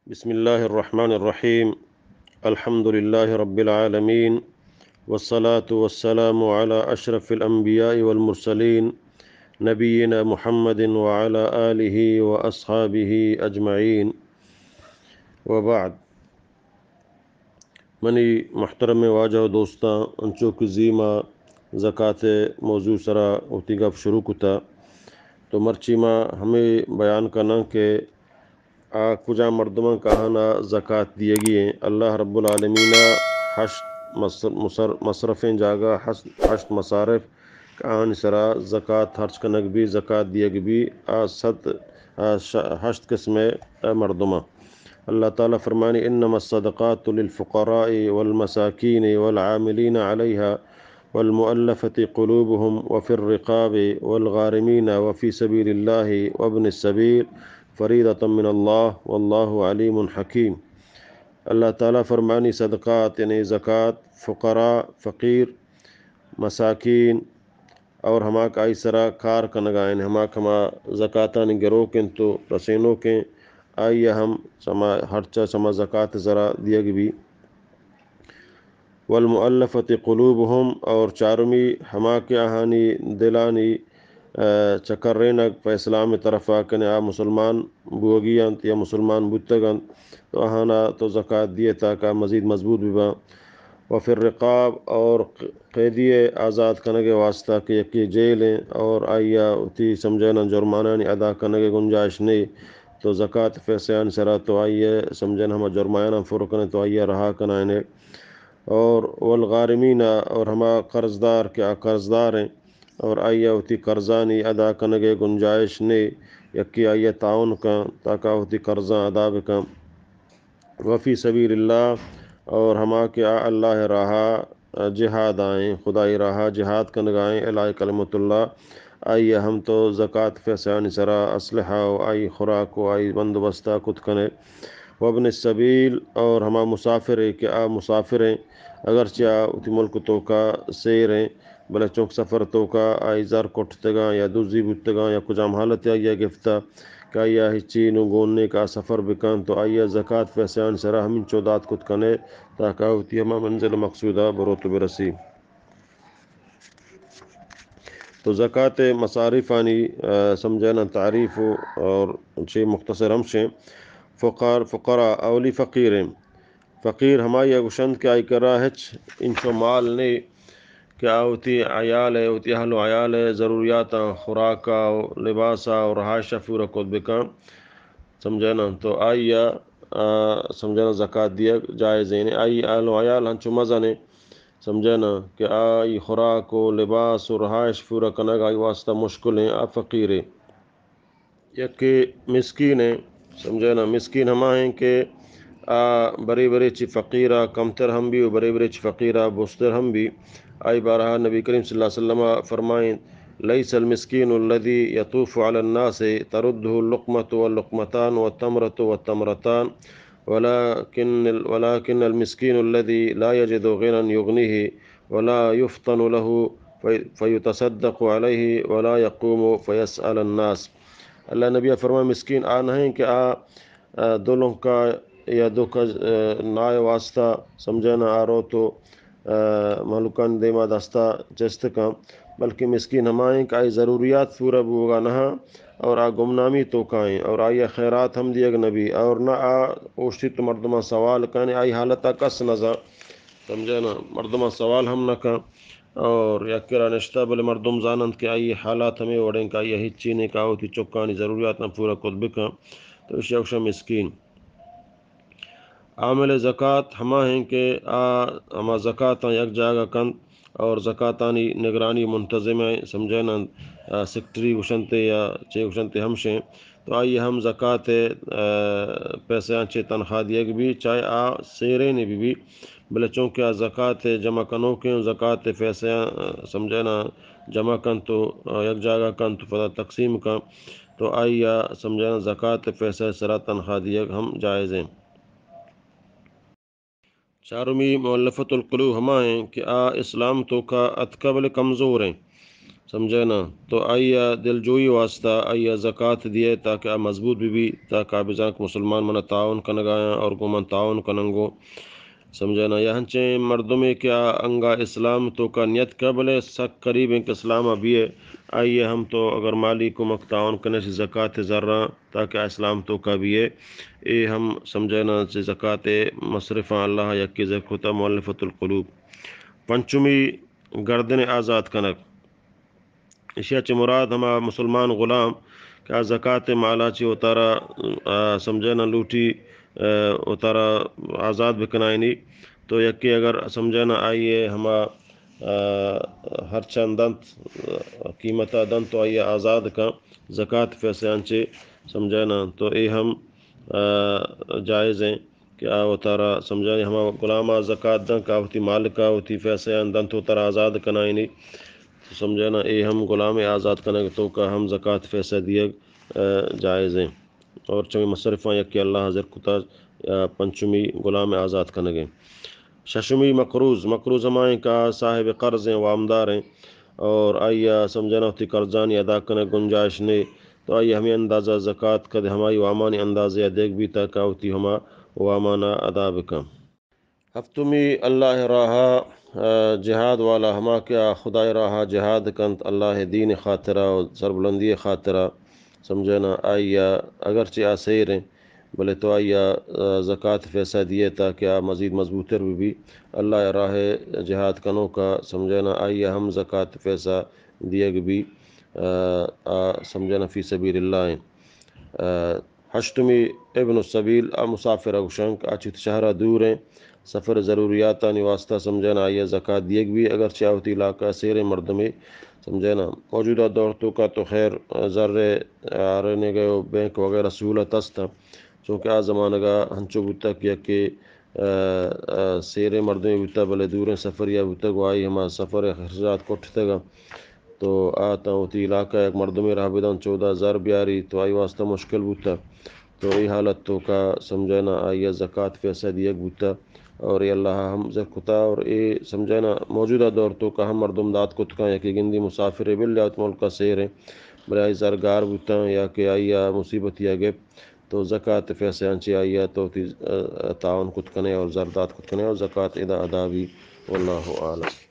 بسم الله الرحمن الرحيم. الحمد لله رب العالمين، والصلاة والسلام على أشرف الأنبياء والمرسلين نبينا محمد وعلى آله وأصحابه أجمعين، وبعد. منی محترم واجہ دوستاں انچوک زیمہ زکوٰۃ موضوع سرا ہوتی گپ شروع کتا تو مرچی ماں ہمیں بیان کرنا کہ کجا مردمہ کہانا زکوٰۃ دیے گی ہیں۔ اللہ رب العالمین ہشت مصرفیں جاگا ہشت مصارف کہان سرا زکوٰۃ خرچ کنک بھی زکوٰۃ دیے گی بھی ہشت قسم مردمہ۔ اللہ تعالیٰ فرمانی انما الصدقات للفقراء والمساکین والعاملین علیہا والمؤلفة قلوبهم وفي الرقاب والغارمین وفي سبیل اللہ وابن السبیل فریضۃ من اللہ واللہ علیم حکیم۔ اللہ تعالیٰ فرمانی صدقات یعنی زکوٰۃ فقراء فقیر مساکین اور ہما کا سرا کار کنگائن ہما کما زکوٰۃانی گروہ کن تو رسینوں کے آئیے ہم سما ہرچا سما زکوٰۃ ذرا دیا گی۔ والمؤلفة قلوبهم اور چارمی ہما کے آہانی دلانی چکرینک پہ اسلام طرف آکنے مسلمان بوگیانت یا مسلمان بودتگانت تو آہانا تو زکوٰۃ دیے تاکہ مزید مضبوط بھی با۔ وفی الرقاب اور قیدی آزاد کنگے واسطہ کہ یکی جیلیں اور آئیا تی سمجھنا جرمانانی ادا کنگے گنجائش نہیں تو زکوٰۃ فیسیان سرا تو آئیے سمجھنا ہما جرمانہ فرکنے تو آئیے رہا کنائنے۔ اور والغارمین اور ہما قرضدار کیا قرضدار ہیں اور آئیے ہوتی قرضانی ادا کنگے گنجائش نہیں یکی آئیے تعاون کا تاکہ ہوتی قرضاں ادا بکا۔ وفی سبیل اللہ اور ہما کیا اللہ راہا جہاد آئیں خدائی راہا جہاد کنگائیں الہی کلمت اللہ آئیے ہم تو زکوٰۃ فیسیان سرا اسلحہ و آئی خوراک و آئی بندوبستہ کت کنے۔ وابن السبیل اور ہما مسافر ہے کہ مسافر ہیں اگرچہ اتی ملک تو کا سیر ہیں بلے چونک سفر تو کا آئی زر کٹتگاں یا دوزی بودتگاں یا کجام حالت آئیے گفتہ کہ آئیہ ہچی نو گوننے کا سفر بکن تو آئیہ زکوٰۃ فیسیان سرا ہمیں چودات کت کنے تاکہ ہوتی ہما منزل مقصودہ بروت برسی۔ تو زکوٰۃ مصارفانی سمجھنا تعریف اور چھ مختصر ہمشیں فقراء اولی فقیر ہیں۔ فقیر ہمائی اگوشند کے آئی کر رہا ہچ انچو مال نے کیا ہوتی عیال ہے ہوتی اہل و عیال ہے ضروریاتا خوراکا لباسا اور رہائشہ پورا کت بکا سمجھنا تو آئیہ سمجھنا زکوٰۃ دیا جائز ہے۔ آئی اہل و عیال ہنچو مزہ نے سمجھنا کہ آئی خوراک و لباس و رہائش پورا کنگ آئی واسطہ مشکل ہیں فقیر ہے۔ یک مسکین ہیں سمجھنا مسکین ہما ہیں کہ بڑے بڑے چی فقیرہ کمتر ہم بھی و بڑے بڑے چی فقیرہ بستر ہم بھی آئی بارہا نبی کریم صلی اللہ علیہ وسلم فرمائیں لیس المسکین الذی یطوف علی الناس ترده اللقمة واللقمتان والتمرة والتمرتان ولكن المسكين الذي لا يجد غنى يغنيه ولا يفطن له فيتصدق عليه ولا يقوم فيسأل الناس۔ اللہ نبی فرمائے مسکین نہیں کہ دولوں کا یا دو کا نائے واسطہ سمجھنا آرو تو ملکان دیما دستا جست کا بلکہ مسکین ہمائیں کہ آئی ضروریات پورا بوگا نہا اور گمنامی تو کائیں اور آئی خیرات ہم دیگ نبی اور نہ اوشتی تو مردمہ سوال کہنے آئی حالتا کس نظر سمجھنا مردمہ سوال ہم نہ کا اور یکرہ نشتہ بلے مردم زانند کہ آئی حالات ہمیں وڑیں کہ آئی ہچی نے کہا ہوتی چکانی ضروریات نہ پورا کت بکا تو اس یکشہ مسکین۔ عامل زکوٰۃ ہما ہیں کہ ہما زکوٰۃ یک جاگہ کند اور زکوٰۃانی نگرانی منتظم ہے سمجھنا سیکٹری گشنتے یا چھ گشنتے ہمشیں تو آئیے ہم زکوٰۃ پیسے چھ تنخواہ دیگ بھی چاہے سیرے نے بھی بلے چونکہ زکوٰۃ جمع کنوں کے زکوٰۃ پیسے سمجھنا جمع کن تو یک جاگہ کن تو پتہ تقسیم کا تو آئیہ سمجھنا زکوٰۃ پیسے سرا تنخواہ دیگ ہم جائز ہیں۔ چارمی مؤلفۃ القلوب ہما ہیں کہ اسلام تو کا اتقبل کمزور ہیں سمجھے نا. تو آئیا دل جوئی واسطہ آئیا زکوٰۃ دیے تاکہ مضبوط بھی تاکہ آپ جانک مسلمان من تعاون کنگایا اور گمن تعاون کننگو. سمجھے نا یہاں چیں مردم کیا انگا اسلام تو کا نیت قبل سک قریب ان کے اسلام ابھی ہے. آئیے ہم تو اگر مالی کو تعاون کرنے سے زکوٰۃ ذرہ تاکہ اسلام تو کا بھی ہے. اے ہم سمجھے نا سے زکوٰۃ مصرف اللہ یکی ذکر مؤلفۃ القلوب. پنچمی گردن آزاد کنک. اشیا چ مراد ہما مسلمان غلام کیا زکوٰۃ مالا چی اتارا سمجھے نا لوٹی اتارا آزاد بکنائنی. تو یکی اگر سمجھے نا آئیے ہما ہر چند دنت قیمتہ دن تو آئیے آزاد کا زکوٰۃ پیسے انچے سمجھے نا. تو اے ہم جائز ہیں کہ اتارا سمجھے ہما غلامہ زکوٰۃ دن کا ہوتی مالکہ ہوتی پیسے دن تو اتارا آزاد کنائنی. سمجھے نا اے ہم غلام آزاد کنگ تو کا ہم زکوٰۃ پیسہ دیے جائز ہیں. اور چمی مصرفاں یکی اللہ حضر کتا پنچمی غلام آزاد کنگیں. ششمی مقروض ہمائیں کا صاحب قرض ہیں وامدار ہیں اور آئیا سمجھنا ہوتی قرضانی ادا کرنے گنجائش نے. تو آئیے ہمیں اندازہ زکوٰۃ کد ہماری وامانی اندازے دیکھ بھی تک ہوتی ہما وامانہ ادا بکم. ہفتمی اللہ راہا جہاد والا ہما کیا خدای راہا جہاد کنت اللہ دین خاطرہ و سربلندی خاطرہ. سمجھے نا آئیا اگرچہ آسیر ہیں بلے تو آئیا زکوٰۃ پیسہ دیے تاکہ مزید مضبوطر بھی اللہ راہ جہاد کنوں کا. سمجھے نا آئیا ہم زکوٰۃ پیسہ دیے بھی سمجھے نا فی سبیل اللہ ہیں. ہشتمی ابن السبیل مسافر اوشنک اچت شہرہ دور ہیں سفر ضروریات واسطہ. سمجھے نا آئیے زکوٰۃ دیے بھی اگر چاہتی علاقہ سیر مرد میں. سمجھے نا موجودہ دور تو کا تو خیر ذرے رہنے گئے بینک وغیرہ سہولت است چونکہ آ زمانہ کا ہنچو بتا کیا کہ سیر مرد میں بتا بلے دور سفر یا بتا کو آئی ہما سفر خرچات کوٹھتے گا. تو آتا ہوتی علاقہ ایک مرد میں رہ بدن 14,000 بیاری تو آئی واسطہ مشکل بتا. تو ای حالت تو کا سمجھے نا آئیے زکوٰۃ پیسہ دیے بتا اور یہ اللہ ہم زکتا. اور اے سمجھے نا موجودہ دور تو کا ہم مردم داد کتکا یا کہ گندی مسافر بلیات ملک کا سیر ہیں بلے آئی زرگار بتا یا کہ آئیا مصیبت یا گپ. تو زکوٰۃ پیسے انچی آئیا تو تعاون کتکنے اور زردات کتکنے اور زکوٰۃ ادا بھی. واللہ عالم.